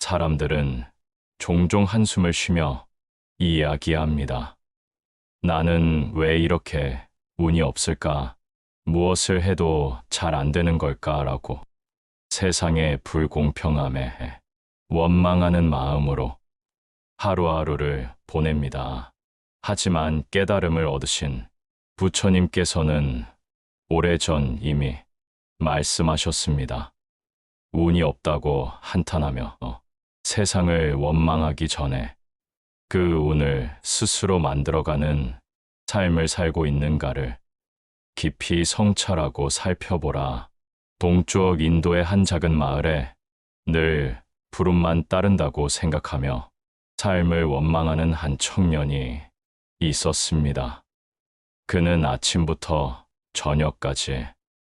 사람들은 종종 한숨을 쉬며 이야기합니다. 나는 왜 이렇게 운이 없을까? 무엇을 해도 잘 안 되는 걸까라고. 세상의 불공평함에 원망하는 마음으로 하루하루를 보냅니다. 하지만 깨달음을 얻으신 부처님께서는 오래전 이미 말씀하셨습니다. 운이 없다고 한탄하며 세상을 원망하기 전에 그 운을 스스로 만들어가는 삶을 살고 있는가를 깊이 성찰하고 살펴보라. 동쪽 인도의 한 작은 마을에 늘 부름만 따른다고 생각하며 삶을 원망하는 한 청년이 있었습니다. 그는 아침부터 저녁까지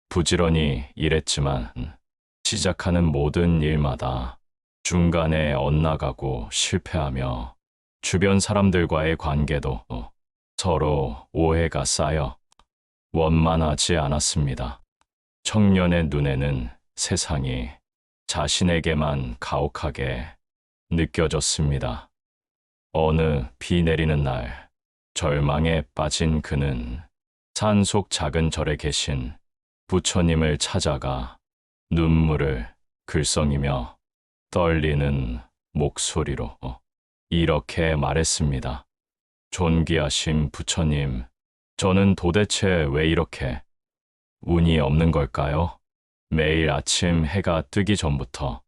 부지런히 일했지만 시작하는 모든 일마다 중간에 엇나가고 실패하며 주변 사람들과의 관계도 서로 오해가 쌓여 원만하지 않았습니다. 청년의 눈에는 세상이 자신에게만 가혹하게 느껴졌습니다. 어느 비 내리는 날, 절망에 빠진 그는 산속 작은 절에 계신 부처님을 찾아가 눈물을 글썽이며 떨리는 목소리로 이렇게 말했습니다. 존귀하신 부처님, 저는 도대체 왜 이렇게 운이 없는 걸까요? 매일 아침 해가 뜨기 전부터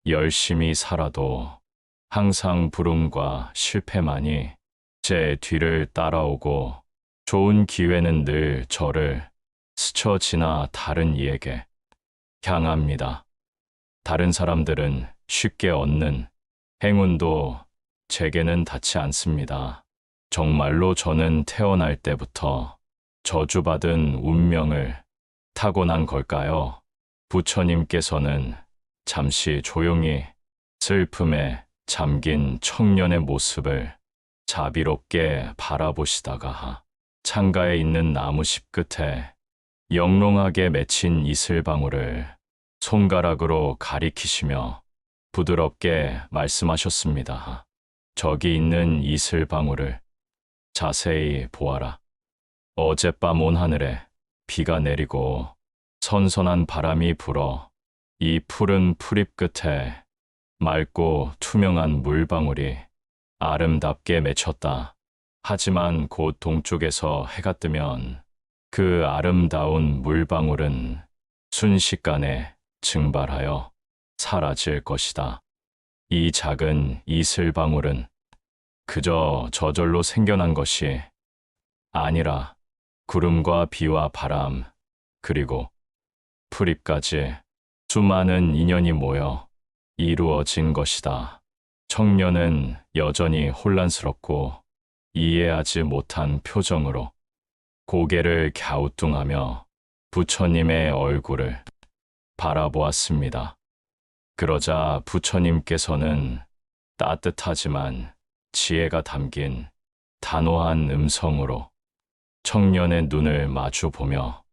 열심히 살아도 항상 부름과 실패만이 제 뒤를 따라오고 좋은 기회는 늘 저를 스쳐 지나 다른 이에게 향합니다. 다른 사람들은 쉽게 얻는 행운도 제게는 닿지 않습니다. 정말로 저는 태어날 때부터 저주받은 운명을 타고난 걸까요? 부처님께서는 잠시 조용히 슬픔에 잠긴 청년의 모습을 자비롭게 바라보시다가 창가에 있는 나무십 끝에 영롱하게 맺힌 이슬방울을 손가락으로 가리키시며 부드럽게 말씀하셨습니다. 저기 있는 이슬방울을 자세히 보아라. 어젯밤 온 하늘에 비가 내리고 선선한 바람이 불어 이 푸른 풀잎 끝에 맑고 투명한 물방울이 아름답게 맺혔다. 하지만 곧 동쪽에서 해가 뜨면 그 아름다운 물방울은 순식간에 증발하여 사라질 것이다. 이 작은 이슬방울은 그저 저절로 생겨난 것이 아니라 구름과 비와 바람, 그리고 풀잎까지 수많은 인연이 모여 이루어진 것이다. 청년은 여전히 혼란스럽고 이해하지 못한 표정으로 고개를 갸우뚱하며 부처님의 얼굴을 바라보았습니다. 그러자 부처님께서는 따뜻하지만 지혜가 담긴 단호한 음성으로 청년의 눈을 마주보며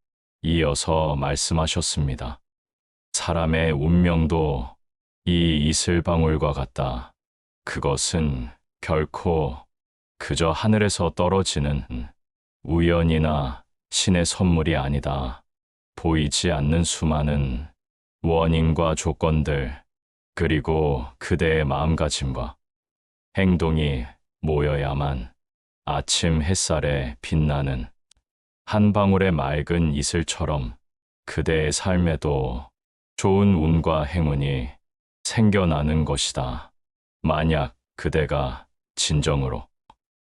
이어서 말씀하셨습니다. 사람의 운명도 이 이슬방울과 같다. 그것은 결코 그저 하늘에서 떨어지는 우연이나 신의 선물이 아니다. 보이지 않는 수많은 원인과 조건들, 그리고 그대의 마음가짐과 행동이 모여야만 아침 햇살에 빛나는 한 방울의 맑은 이슬처럼 그대의 삶에도 좋은 운과 행운이 생겨나는 것이다. 만약 그대가 진정으로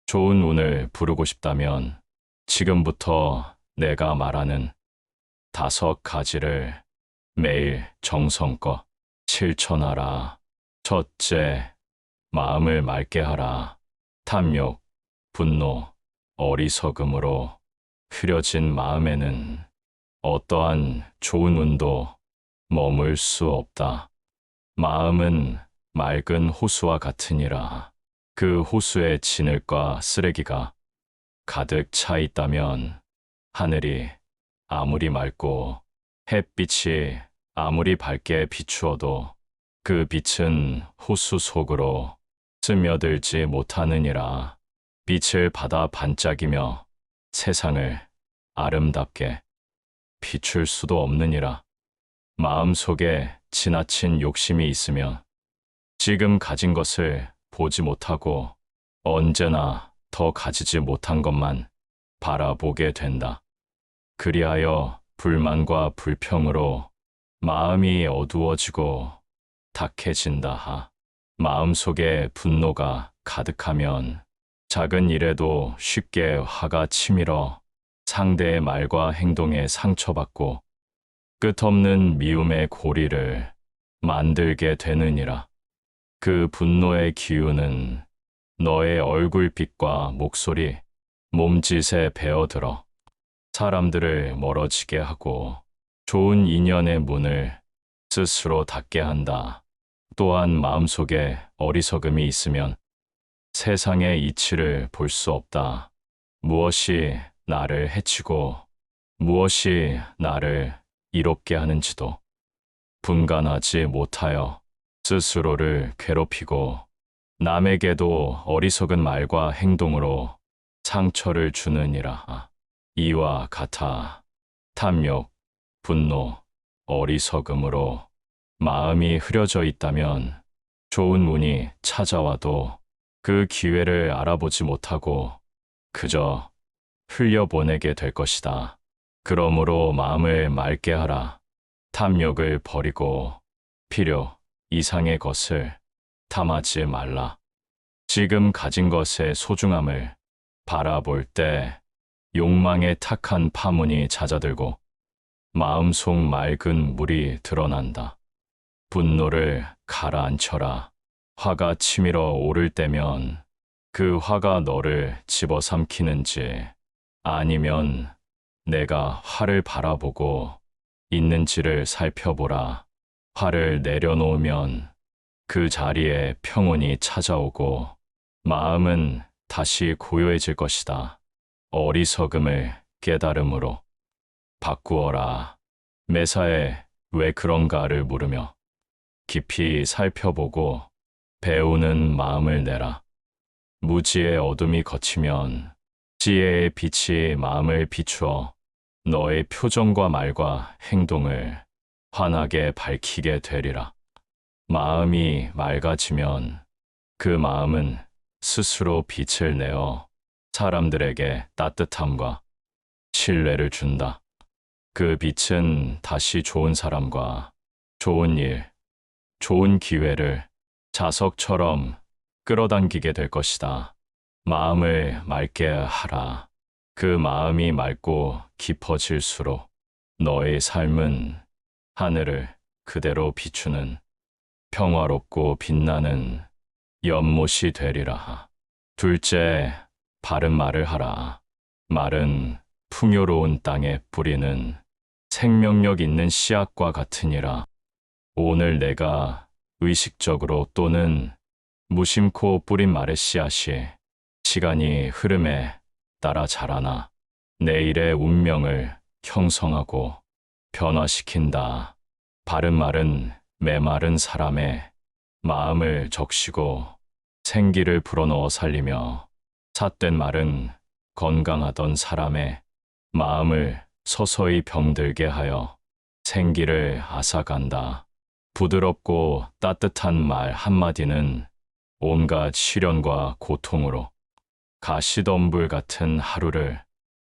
좋은 운을 부르고 싶다면 지금부터 내가 말하는 5가지를 매일 정성껏 실천하라. 첫째, 마음을 맑게 하라. 탐욕, 분노, 어리석음으로 흐려진 마음에는 어떠한 좋은 운도 머물 수 없다. 마음은 맑은 호수와 같으니라. 그 호수에 진흙과 쓰레기가 가득 차 있다면 하늘이 아무리 맑고 햇빛이 아무리 밝게 비추어도 그 빛은 호수 속으로 스며들지 못하느니라. 빛을 받아 반짝이며 세상을 아름답게 비출 수도 없느니라. 마음속에 지나친 욕심이 있으면 지금 가진 것을 보지 못하고 언제나 더 가지지 못한 것만 바라보게 된다. 그리하여 불만과 불평으로 마음이 어두워지고 탁해진다. 마음속에 분노가 가득하면 작은 일에도 쉽게 화가 치밀어 상대의 말과 행동에 상처받고 끝없는 미움의 고리를 만들게 되느니라. 그 분노의 기운은 너의 얼굴빛과 목소리, 몸짓에 배어들어 사람들을 멀어지게 하고 좋은 인연의 문을 스스로 닫게 한다. 또한 마음속에 어리석음이 있으면 세상의 이치를 볼 수 없다. 무엇이 나를 해치고 무엇이 나를 이롭게 하는지도 분간하지 못하여 스스로를 괴롭히고 남에게도 어리석은 말과 행동으로 상처를 주느니라. 이와 같아 탐욕, 분노, 어리석음으로 마음이 흐려져 있다면 좋은 운이 찾아와도 그 기회를 알아보지 못하고 그저 흘려보내게 될 것이다. 그러므로 마음을 맑게 하라. 탐욕을 버리고 필요 이상의 것을 탐하지 말라. 지금 가진 것의 소중함을 바라볼 때 욕망의 탁한 파문이 잦아들고 마음속 맑은 물이 드러난다. 분노를 가라앉혀라. 화가 치밀어 오를 때면 그 화가 너를 집어삼키는지 아니면 내가 화를 바라보고 있는지를 살펴보라. 화를 내려놓으면 그 자리에 평온이 찾아오고 마음은 다시 고요해질 것이다. 어리석음을 깨달음으로 바꾸어라. 매사에 왜 그런가를 물으며 깊이 살펴보고 배우는 마음을 내라. 무지의 어둠이 걷히면 지혜의 빛이 마음을 비추어 너의 표정과 말과 행동을 환하게 밝히게 되리라. 마음이 맑아지면 그 마음은 스스로 빛을 내어 사람들에게 따뜻함과 신뢰를 준다. 그 빛은 다시 좋은 사람과 좋은 일, 좋은 기회를 자석처럼 끌어당기게 될 것이다. 마음을 맑게 하라. 그 마음이 맑고 깊어질수록 너의 삶은 하늘을 그대로 비추는 평화롭고 빛나는 연못이 되리라. 둘째, 바른 말을 하라. 말은 풍요로운 땅에 뿌리는 생명력 있는 씨앗과 같으니라. 오늘 내가 의식적으로 또는 무심코 뿌린 말의 씨앗이 시간이 흐름에 따라 자라나 내일의 운명을 형성하고 변화시킨다. 바른 말은 메마른 사람의 마음을 적시고 생기를 불어넣어 살리며 삿된 말은 건강하던 사람의 마음을 서서히 병들게 하여 생기를 앗아간다. 부드럽고 따뜻한 말 한마디는 온갖 시련과 고통으로 가시덤불 같은 하루를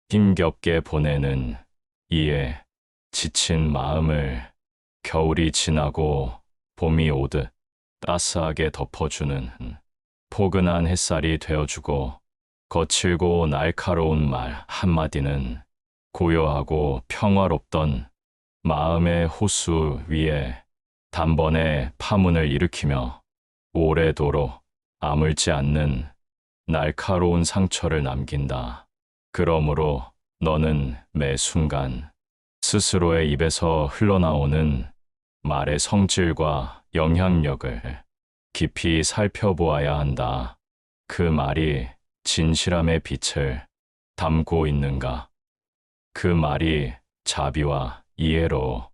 힘겹게 보내는 이에 지친 마음을 겨울이 지나고 봄이 오듯 따스하게 덮어주는 포근한 햇살이 되어주고 거칠고 날카로운 말 한마디는 고요하고 평화롭던 마음의 호수 위에 단번에 파문을 일으키며 오래도록 아물지 않는 날카로운 상처를 남긴다. 그러므로 너는 매 순간 스스로의 입에서 흘러나오는 말의 성질과 영향력을 깊이 살펴보아야 한다. 그 말이 진실함의 빛을 담고 있는가? 그 말이 자비와 이해로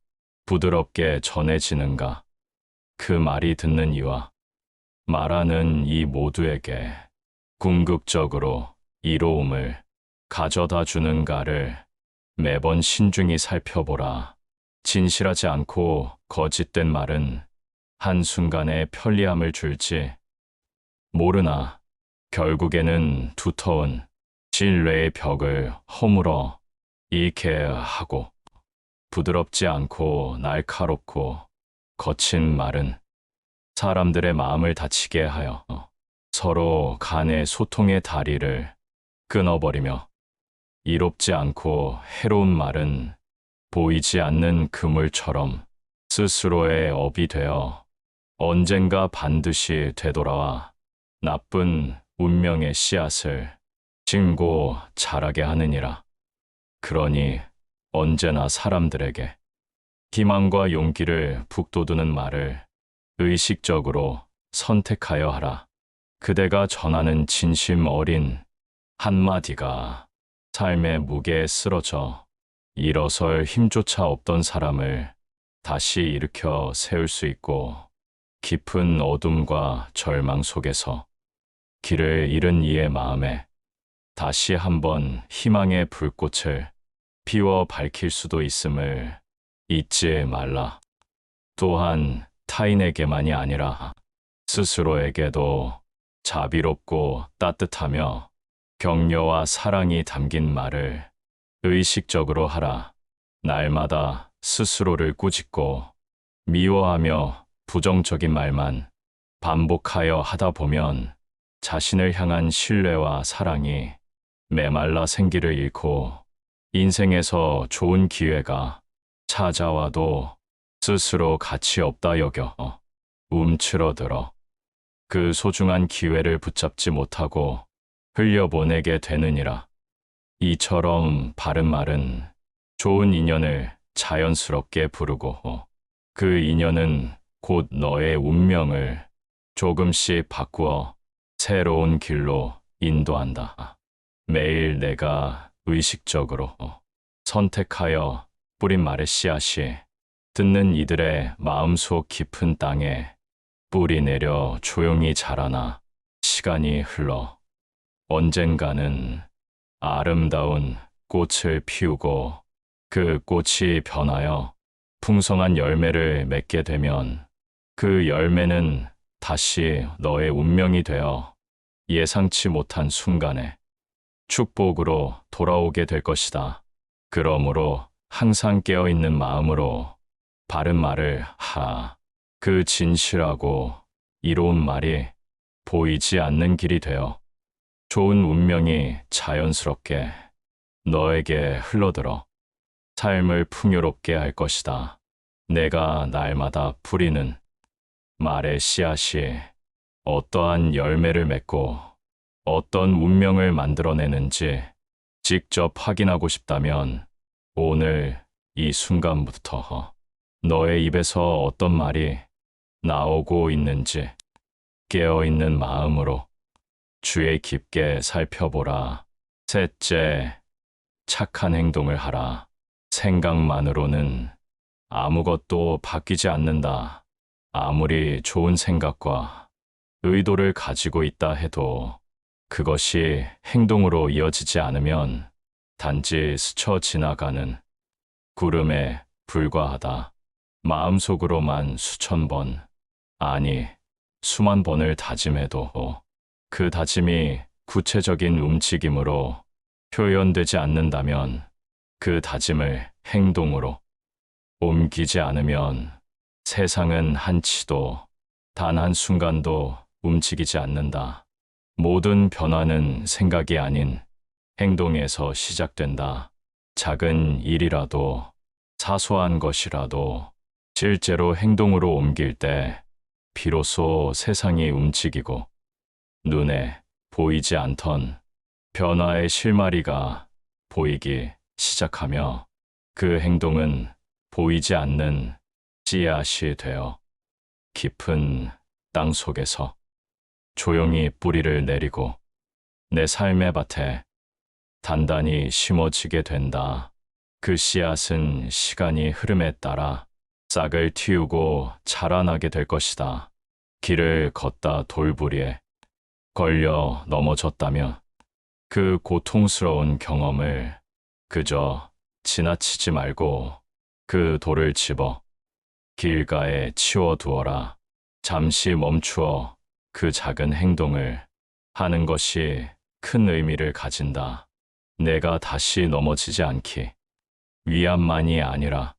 부드럽게 전해지는가? 그 말이 듣는 이와 말하는 이 모두에게 궁극적으로 이로움을 가져다 주는가를 매번 신중히 살펴보라. 진실하지 않고 거짓된 말은 한순간에 편리함을 줄지 모르나 결국에는 두터운 신뢰의 벽을 허물어 잃게 하고, 부드럽지 않고 날카롭고 거친 말은 사람들의 마음을 다치게 하여 서로 간의 소통의 다리를 끊어버리며, 이롭지 않고 해로운 말은 보이지 않는 그물처럼 스스로의 업이 되어 언젠가 반드시 되돌아와 나쁜 운명의 씨앗을 심고 자라게 하느니라. 그러니 언제나 사람들에게 희망과 용기를 북돋우는 말을 의식적으로 선택하여 하라. 그대가 전하는 진심 어린 한마디가 삶의 무게에 쓰러져 일어설 힘조차 없던 사람을 다시 일으켜 세울 수 있고, 깊은 어둠과 절망 속에서 길을 잃은 이의 마음에 다시 한번 희망의 불꽃을 피워 밝힐 수도 있음을 잊지 말라. 또한 타인에게만이 아니라 스스로에게도 자비롭고 따뜻하며 격려와 사랑이 담긴 말을 의식적으로 하라. 날마다 스스로를 꾸짖고 미워하며 부정적인 말만 반복하여 하다 보면 자신을 향한 신뢰와 사랑이 메말라 생기를 잃고, 인생에서 좋은 기회가 찾아와도 스스로 가치 없다 여겨 움츠러들어 그 소중한 기회를 붙잡지 못하고 흘려보내게 되느니라. 이처럼 바른 말은 좋은 인연을 자연스럽게 부르고, 그 인연은 곧 너의 운명을 조금씩 바꾸어 새로운 길로 인도한다. 매일 내가 의식적으로 선택하여 뿌린 말의 씨앗이 듣는 이들의 마음속 깊은 땅에 뿌리 내려 조용히 자라나 시간이 흘러 언젠가는 아름다운 꽃을 피우고, 그 꽃이 변하여 풍성한 열매를 맺게 되면 그 열매는 다시 너의 운명이 되어 예상치 못한 순간에 축복으로 돌아오게 될 것이다. 그러므로 항상 깨어있는 마음으로 바른 말을 하라. 그 진실하고 이로운 말이 보이지 않는 길이 되어 좋은 운명이 자연스럽게 너에게 흘러들어 삶을 풍요롭게 할 것이다. 내가 날마다 뿌리는 말의 씨앗이 어떠한 열매를 맺고 어떤 운명을 만들어내는지 직접 확인하고 싶다면 오늘 이 순간부터 너의 입에서 어떤 말이 나오고 있는지 깨어있는 마음으로 주의 깊게 살펴보라. 셋째, 착한 행동을 하라. 생각만으로는 아무것도 바뀌지 않는다. 아무리 좋은 생각과 의도를 가지고 있다 해도 그것이 행동으로 이어지지 않으면 단지 스쳐 지나가는 구름에 불과하다. 마음속으로만 수천 번, 아니 수만 번을 다짐해도 그 다짐이 구체적인 움직임으로 표현되지 않는다면, 그 다짐을 행동으로 옮기지 않으면 세상은 한치도 단 한순간도 움직이지 않는다. 모든 변화는 생각이 아닌 행동에서 시작된다. 작은 일이라도 사소한 것이라도 실제로 행동으로 옮길 때 비로소 세상이 움직이고 눈에 보이지 않던 변화의 실마리가 보이기 시작하며, 그 행동은 보이지 않는 씨앗이 되어 깊은 땅 속에서 조용히 뿌리를 내리고 내 삶의 밭에 단단히 심어지게 된다. 그 씨앗은 시간이 흐름에 따라 싹을 틔우고 자라나게 될 것이다. 길을 걷다 돌부리에 걸려 넘어졌다면 그 고통스러운 경험을 그저 지나치지 말고 그 돌을 집어 길가에 치워두어라. 잠시 멈추어 그 작은 행동을 하는 것이 큰 의미를 가진다. 내가 다시 넘어지지 않기 위함만이 아니라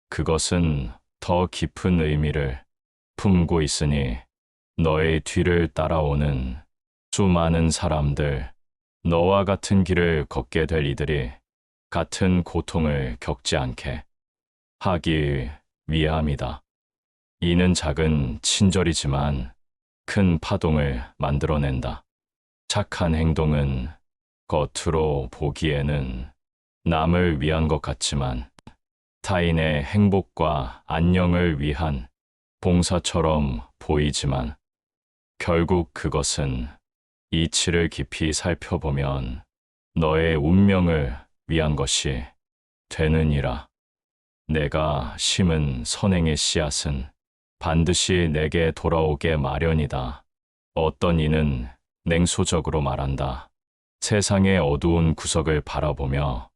그것은 더 깊은 의미를 품고 있으니 너의 뒤를 따라오는 수많은 사람들, 너와 같은 길을 걷게 될 이들이 같은 고통을 겪지 않게 하기 위함이다. 이는 작은 친절이지만 큰 파동을 만들어낸다. 착한 행동은 겉으로 보기에는 남을 위한 것 같지만 타인의 행복과 안녕을 위한 봉사처럼 보이지만 결국 그것은 이치를 깊이 살펴보면 너의 운명을 위한 것이 되느니라. 내가 심은 선행의 씨앗은 반드시 내게 돌아오게 마련이다. 어떤 이는 냉소적으로 말한다. 세상의 어두운 구석을 바라보며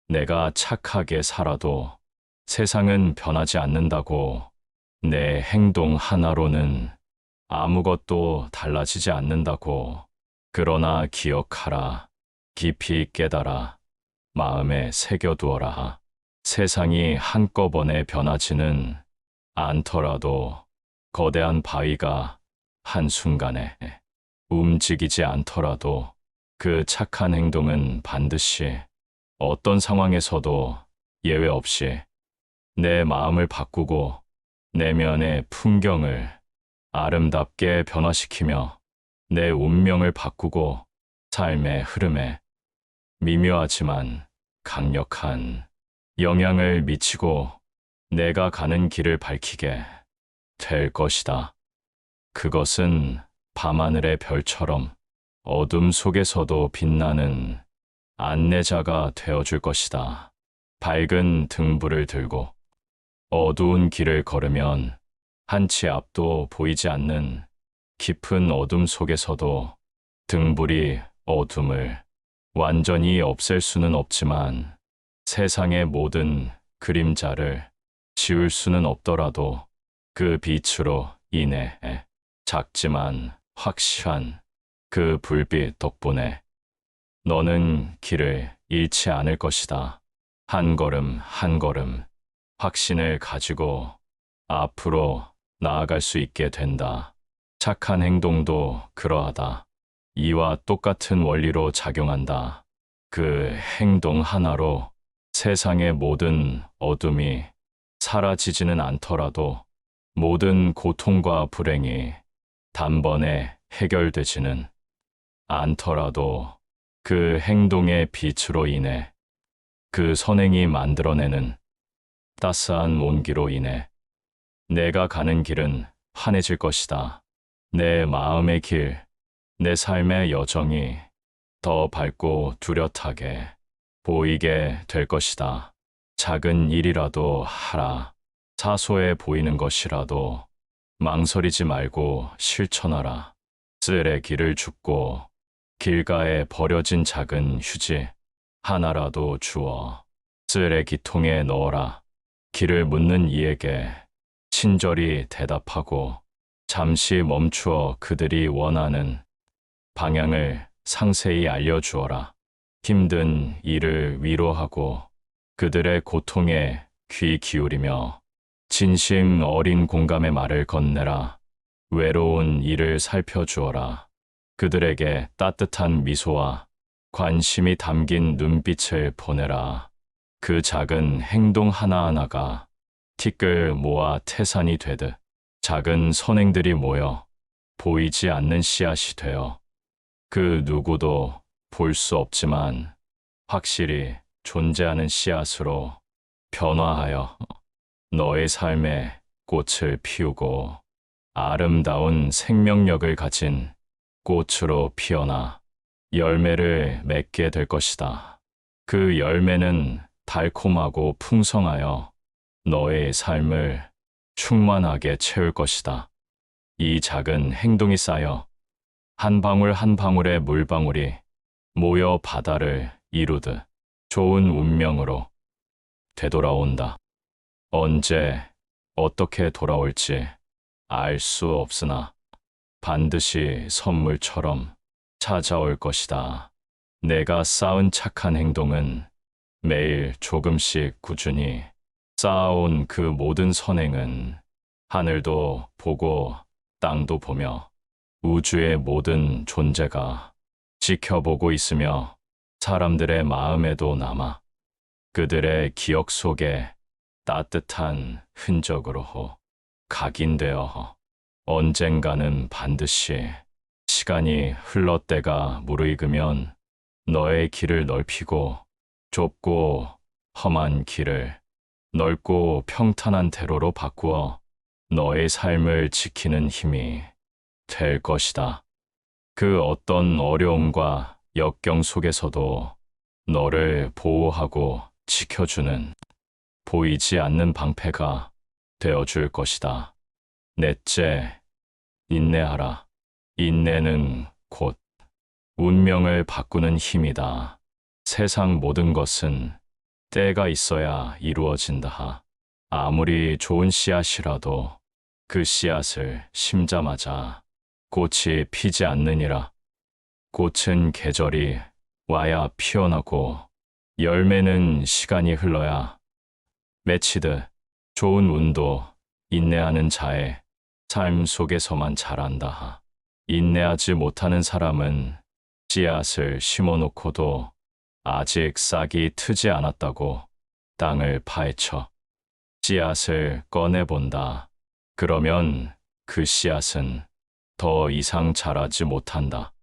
내가 착하게 살아도 세상은 변하지 않는다고. 내 행동 하나로는 아무것도 달라지지 않는다고. 그러나 기억하라. 깊이 깨달아. 마음에 새겨두어라. 세상이 한꺼번에 변하지는 않더라도 거대한 바위가 한순간에 움직이지 않더라도 그 착한 행동은 반드시 어떤 상황에서도 예외 없이 내 마음을 바꾸고 내면의 풍경을 아름답게 변화시키며 내 운명을 바꾸고 삶의 흐름에 미묘하지만 강력한 영향을 미치고 내가 가는 길을 밝히게 될 것이다. 그것은 밤하늘의 별처럼 어둠 속에서도 빛나는 안내자가 되어줄 것이다. 밝은 등불을 들고 어두운 길을 걸으면 한 치 앞도 보이지 않는 깊은 어둠 속에서도 등불이 어둠을 완전히 없앨 수는 없지만 세상의 모든 그림자를 지울 수는 없더라도 그 빛으로 인해 작지만 확실한 그 불빛 덕분에 너는 길을 잃지 않을 것이다. 한 걸음 한 걸음 확신을 가지고 앞으로 나아갈 수 있게 된다. 착한 행동도 그러하다. 이와 똑같은 원리로 작용한다. 그 행동 하나로 세상의 모든 어둠이 사라지지는 않더라도 모든 고통과 불행이 단번에 해결되지는 않더라도 그 행동의 빛으로 인해 그 선행이 만들어내는 따스한 온기로 인해 내가 가는 길은 환해질 것이다. 내 마음의 길, 내 삶의 여정이 더 밝고 뚜렷하게 보이게 될 것이다. 작은 일이라도 하라. 사소해 보이는 것이라도 망설이지 말고 실천하라. 쓸의 길을 줍고 길가에 버려진 작은 휴지 하나라도 주어 쓸의 기통에 넣어라. 길을 묻는 이에게 친절히 대답하고 잠시 멈추어 그들이 원하는 방향을 상세히 알려주어라. 힘든 이를 위로하고 그들의 고통에 귀 기울이며 진심 어린 공감의 말을 건네라. 외로운 이를 살펴주어라. 그들에게 따뜻한 미소와 관심이 담긴 눈빛을 보내라. 그 작은 행동 하나하나가 티끌 모아 태산이 되듯 작은 선행들이 모여 보이지 않는 씨앗이 되어 그 누구도 볼 수 없지만 확실히 존재하는 씨앗으로 변화하여 너의 삶에 꽃을 피우고 아름다운 생명력을 가진 꽃으로 피어나 열매를 맺게 될 것이다. 그 열매는 달콤하고 풍성하여 너의 삶을 충만하게 채울 것이다. 이 작은 행동이 쌓여 한 방울 한 방울의 물방울이 모여 바다를 이루듯 좋은 운명으로 되돌아온다. 언제 어떻게 돌아올지 알 수 없으나 반드시 선물처럼 찾아올 것이다. 내가 쌓은 착한 행동은 매일 조금씩 꾸준히 쌓아온 그 모든 선행은 하늘도 보고 땅도 보며 우주의 모든 존재가 지켜보고 있으며 사람들의 마음에도 남아 그들의 기억 속에 따뜻한 흔적으로 각인되어 언젠가는 반드시 시간이 흘러 때가 무르익으면 너의 길을 넓히고 좁고 험한 길을 넓고 평탄한 대로로 바꾸어 너의 삶을 지키는 힘이 될 것이다. 그 어떤 어려움과 역경 속에서도 너를 보호하고 지켜주는 보이지 않는 방패가 되어줄 것이다. 넷째, 인내하라. 인내는 곧 운명을 바꾸는 힘이다. 세상 모든 것은 때가 있어야 이루어진다. 아무리 좋은 씨앗이라도 그 씨앗을 심자마자 꽃이 피지 않느니라. 꽃은 계절이 와야 피어나고 열매는 시간이 흘러야 맺히듯 좋은 운도 인내하는 자의 삶 속에서만 자란다. 인내하지 못하는 사람은 씨앗을 심어놓고도 아직 싹이 트지 않았다고 땅을 파헤쳐 씨앗을 꺼내본다. 그러면 그 씨앗은 더 이상 자라지 못한다.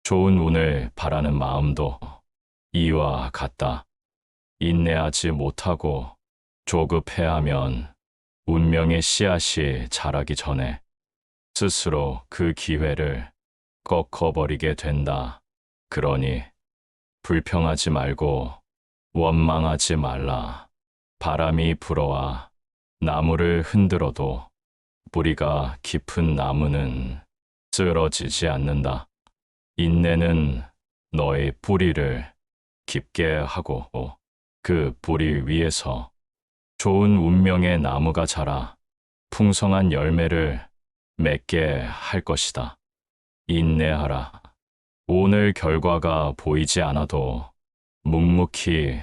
좋은 운을 바라는 마음도 이와 같다. 인내하지 못하고 조급해하면 운명의 씨앗이 자라기 전에 스스로 그 기회를 꺾어버리게 된다. 그러니 불평하지 말고 원망하지 말라. 바람이 불어와 나무를 흔들어도 뿌리가 깊은 나무는 쓰러지지 않는다. 인내는 너의 뿌리를 깊게 하고 그 뿌리 위에서 좋은 운명의 나무가 자라 풍성한 열매를 맺게 할 것이다. 인내하라. 오늘 결과가 보이지 않아도 묵묵히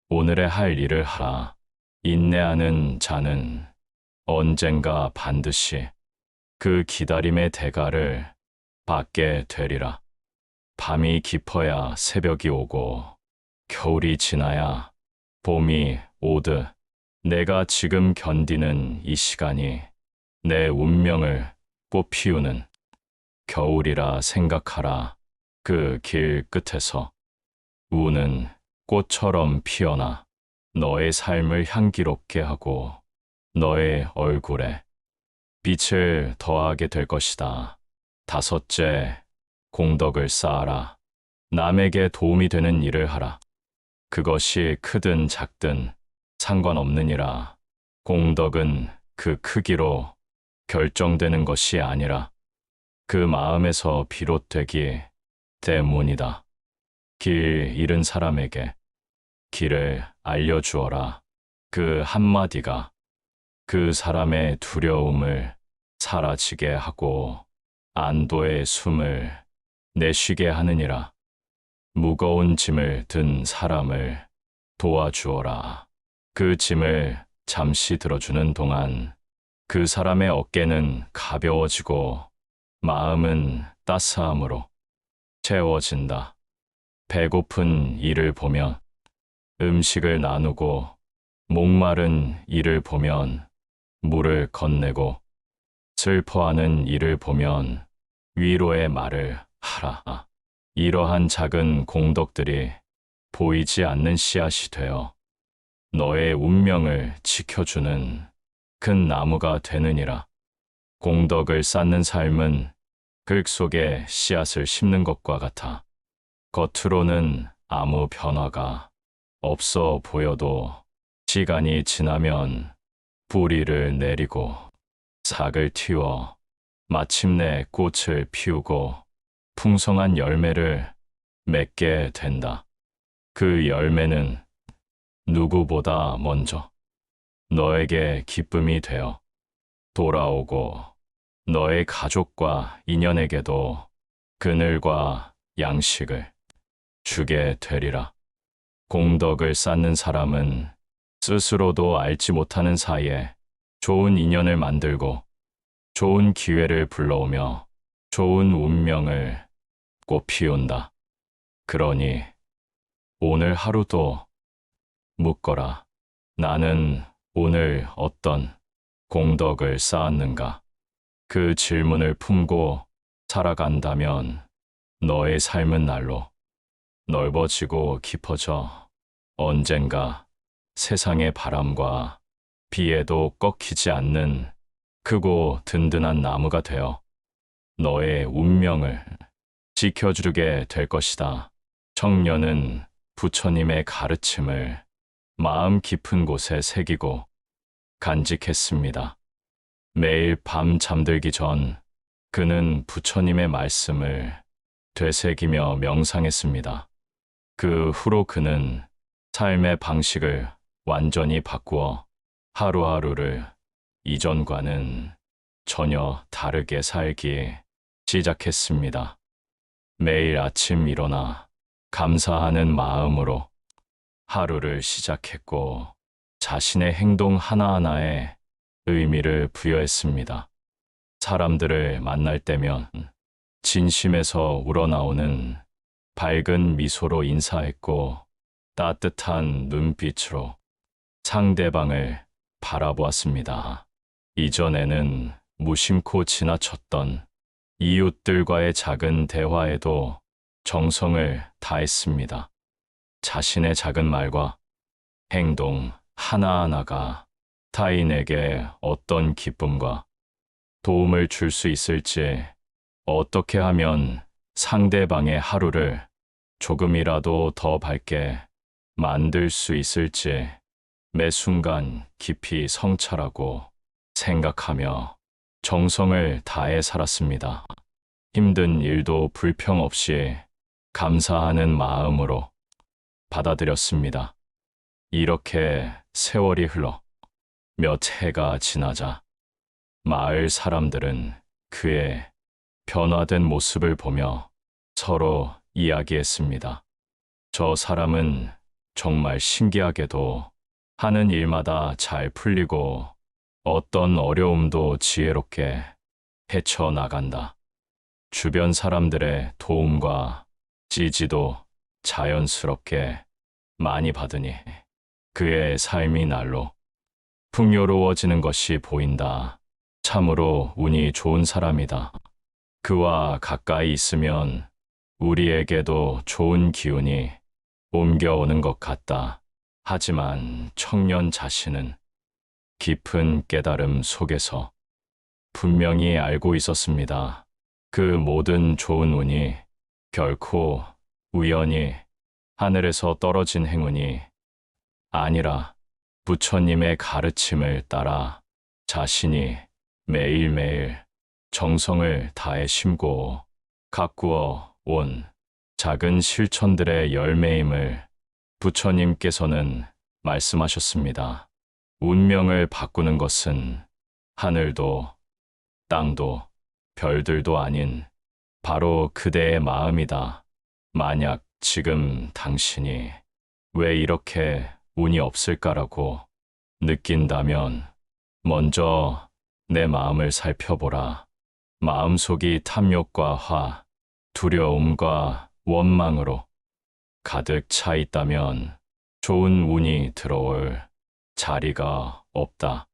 오늘의 할 일을 하라. 인내하는 자는 언젠가 반드시 그 기다림의 대가를 받게 되리라. 밤이 깊어야 새벽이 오고 겨울이 지나야 봄이 오듯 내가 지금 견디는 이 시간이 내 운명을 꽃피우는 겨울이라 생각하라. 그 길 끝에서 우는 꽃처럼 피어나 너의 삶을 향기롭게 하고 너의 얼굴에 빛을 더하게 될 것이다. 다섯째, 공덕을 쌓아라. 남에게 도움이 되는 일을 하라. 그것이 크든 작든 상관없느니라. 공덕은 그 크기로 결정되는 것이 아니라 그 마음에서 비롯되기 때문이다. 길 잃은 사람에게 길을 알려주어라. 그 한마디가 그 사람의 두려움을 사라지게 하고 안도의 숨을 내쉬게 하느니라. 무거운 짐을 든 사람을 도와주어라. 그 짐을 잠시 들어주는 동안 그 사람의 어깨는 가벼워지고 마음은 따스함으로 채워진다. 배고픈 이를 보면 음식을 나누고 목마른 이를 보면 물을 건네고 슬퍼하는 이를 보면 위로의 말을 하라. 이러한 작은 공덕들이 보이지 않는 씨앗이 되어 너의 운명을 지켜주는 큰 나무가 되느니라. 공덕을 쌓는 삶은 흙 속에 씨앗을 심는 것과 같아. 겉으로는 아무 변화가 없어 보여도 시간이 지나면 뿌리를 내리고 싹을 틔워 마침내 꽃을 피우고 풍성한 열매를 맺게 된다. 그 열매는 누구보다 먼저 너에게 기쁨이 되어 돌아오고 너의 가족과 인연에게도 그늘과 양식을 주게 되리라. 공덕을 쌓는 사람은 스스로도 알지 못하는 사이에 좋은 인연을 만들고 좋은 기회를 불러오며 좋은 운명을 꽃피운다. 그러니 오늘 하루도 묻거라. 나는 오늘 어떤 공덕을 쌓았는가? 그 질문을 품고 살아간다면 너의 삶은 날로 넓어지고 깊어져 언젠가 세상의 바람과 비에도 꺾이지 않는 크고 든든한 나무가 되어 너의 운명을 지켜주게 될 것이다. 청년은 부처님의 가르침을 마음 깊은 곳에 새기고 간직했습니다. 매일 밤 잠들기 전 그는 부처님의 말씀을 되새기며 명상했습니다. 그 후로 그는 삶의 방식을 완전히 바꾸어 하루하루를 이전과는 전혀 다르게 살기 시작했습니다. 매일 아침 일어나 감사하는 마음으로 하루를 시작했고 자신의 행동 하나하나에 의미를 부여했습니다. 사람들을 만날 때면 진심에서 우러나오는 밝은 미소로 인사했고 따뜻한 눈빛으로 상대방을 바라보았습니다. 이전에는 무심코 지나쳤던 이웃들과의 작은 대화에도 정성을 다했습니다. 자신의 작은 말과 행동 하나하나가 타인에게 어떤 기쁨과 도움을 줄 수 있을지, 어떻게 하면 상대방의 하루를 조금이라도 더 밝게 만들 수 있을지 매 순간 깊이 성찰하고 생각하며 정성을 다해 살았습니다. 힘든 일도 불평 없이 감사하는 마음으로 받아들였습니다. 이렇게 세월이 흘러 몇 해가 지나자 마을 사람들은 그의 변화된 모습을 보며 서로 이야기했습니다. 저 사람은 정말 신기하게도 하는 일마다 잘 풀리고 어떤 어려움도 지혜롭게 헤쳐나간다. 주변 사람들의 도움과 지지도 자연스럽게 많이 받으니 그의 삶이 날로 풍요로워지는 것이 보인다. 참으로 운이 좋은 사람이다. 그와 가까이 있으면 우리에게도 좋은 기운이 옮겨오는 것 같다. 하지만 청년 자신은 깊은 깨달음 속에서 분명히 알고 있었습니다. 그 모든 좋은 운이 결코 우연히 하늘에서 떨어진 행운이 아니라 부처님의 가르침을 따라 자신이 매일매일 정성을 다해 심고 가꾸어 온 작은 실천들의 열매임을 부처님께서는 말씀하셨습니다. 운명을 바꾸는 것은 하늘도 땅도 별들도 아닌 바로 그대의 마음이다. 만약 지금 당신이 왜 이렇게 운이 없을까라고 느낀다면 먼저 내 마음을 살펴보라. 마음속이 탐욕과 화, 두려움과 원망으로 가득 차 있다면 좋은 운이 들어올 자리가 없다.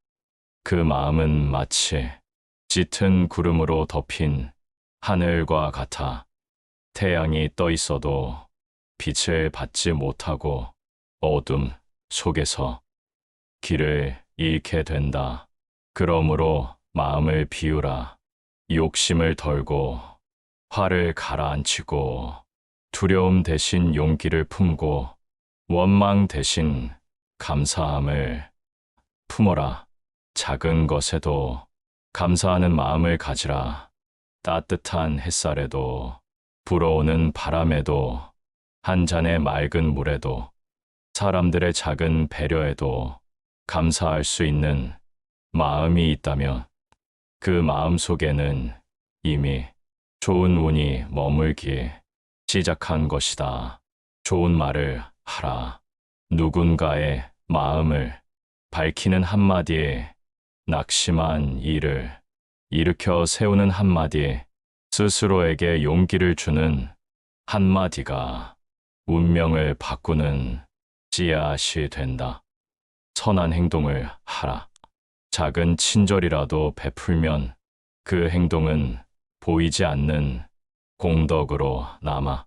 그 마음은 마치 짙은 구름으로 덮인 하늘과 같아 태양이 떠 있어도 빛을 받지 못하고 어둠 속에서 길을 잃게 된다. 그러므로 마음을 비우라. 욕심을 덜고 화를 가라앉히고 두려움 대신 용기를 품고 원망 대신 감사함을 품어라. 작은 것에도 감사하는 마음을 가지라. 따뜻한 햇살에도, 불어오는 바람에도, 한 잔의 맑은 물에도, 사람들의 작은 배려에도 감사할 수 있는 마음이 있다면 그 마음 속에는 이미 좋은 운이 머물기 시작한 것이다. 좋은 말을 하라. 누군가의 마음을 밝히는 한마디, 낙심한 일을 일으켜 세우는 한마디, 스스로에게 용기를 주는 한마디가 운명을 바꾸는 씨앗이 된다. 선한 행동을 하라. 작은 친절이라도 베풀면 그 행동은 보이지 않는 공덕으로 남아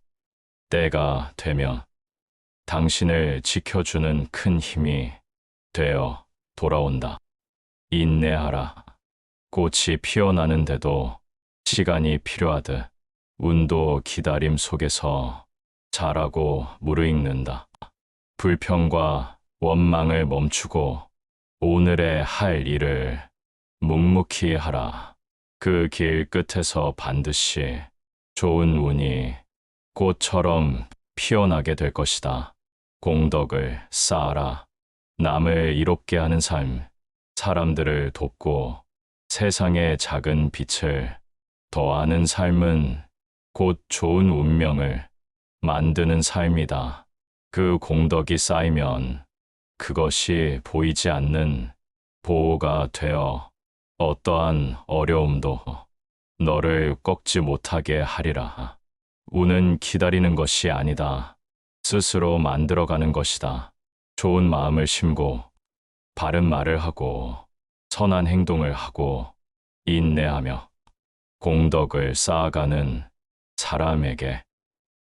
때가 되면 당신을 지켜주는 큰 힘이 되어 돌아온다. 인내하라. 꽃이 피어나는데도 시간이 필요하듯 운도 기다림 속에서 자라고 무르익는다. 불평과 원망을 멈추고 오늘의 할 일을 묵묵히 하라. 그 길 끝에서 반드시 좋은 운이 꽃처럼 피어나게 될 것이다. 공덕을 쌓아라. 남을 이롭게 하는 삶, 사람들을 돕고 세상의 작은 빛을 더하는 삶은 곧 좋은 운명을 만드는 삶이다. 그 공덕이 쌓이면 그것이 보이지 않는 보호가 되어 어떠한 어려움도 너를 꺾지 못하게 하리라. 운은 기다리는 것이 아니다. 스스로 만들어가는 것이다. 좋은 마음을 심고 바른 말을 하고 선한 행동을 하고 인내하며 공덕을 쌓아가는 사람에게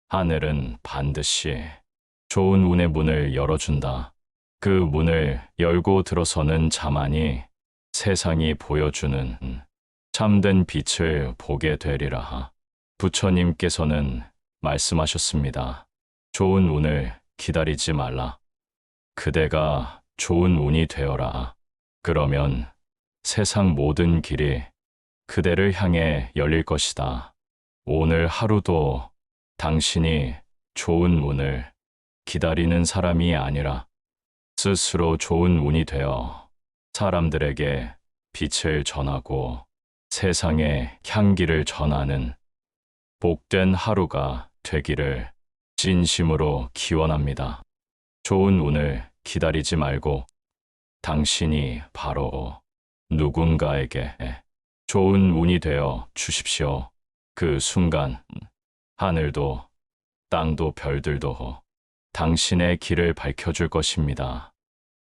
하늘은 반드시 좋은 운의 문을 열어준다. 그 문을 열고 들어서는 자만이 세상이 보여주는 참된 빛을 보게 되리라. 부처님께서는 말씀하셨습니다. 좋은 운을 기다리지 말라. 그대가 좋은 운이 되어라. 그러면 세상 모든 길이 그대를 향해 열릴 것이다. 오늘 하루도 당신이 좋은 운을 기다리는 사람이 아니라 스스로 좋은 운이 되어 사람들에게 빛을 전하고 세상에 향기를 전하는 복된 하루가 되기를 진심으로 기원합니다. 좋은 운을 기다리지 말고 당신이 바로 누군가에게 좋은 운이 되어 주십시오. 그 순간 하늘도 땅도 별들도 당신의 길을 밝혀줄 것입니다.